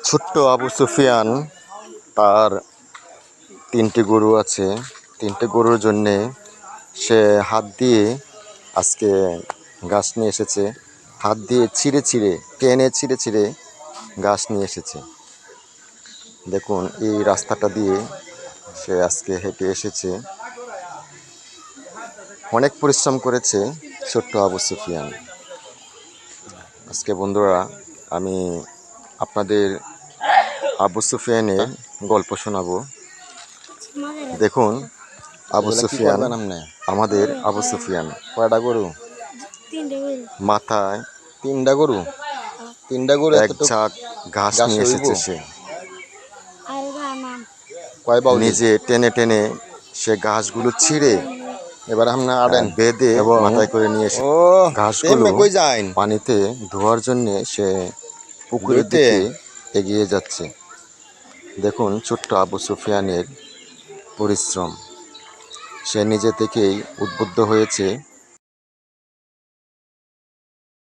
ছোট্ট আবু সুফিয়ান তার 3টি গরু আছে। 3টে গরুর জন্যে সে হাত দিয়ে আজকে ঘাস নিয়ে এসেছে। হাত দিয়ে ছিঁড়ে ছিঁড়ে টেনে ছিঁড়ে ছিঁড়ে ঘাস নিয়ে এসেছে। দেখুন এই রাস্তাটা দিয়ে সে আজকে হেঁটে এসেছে। অনেক পরিশ্রম করেছে ছোট্ট আবু সুফিয়ান। আজকে বন্ধুরা আমি আপনাদের আবু সুফিয়ানের গল্প শোনাবো। দেখুন আবু সুফিয়ান, আমাদের আবু সুফিয়ান কয়টা গরু? মাথায় 3টা গরু। 3টা গরু এক ঝাঁক ঘাস নিয়ে এসেছে সে। নিজে টেনে টেনে সে ঘাসগুলো ছিঁড়ে এবার আমরা আড়েন বেঁধে এবং মাথায় করে নিয়ে এসে ঘাসগুলো কই যাইন পানিতে ধোয়ার জন্য সে পুকুরের লইতে দিকে এগিয়ে যাচ্ছে। দেখুন ছোট্ট আবু সুফিয়ানের পরিশ্রম। সে নিজে থেকেই উদ্বুদ্ধ হয়েছে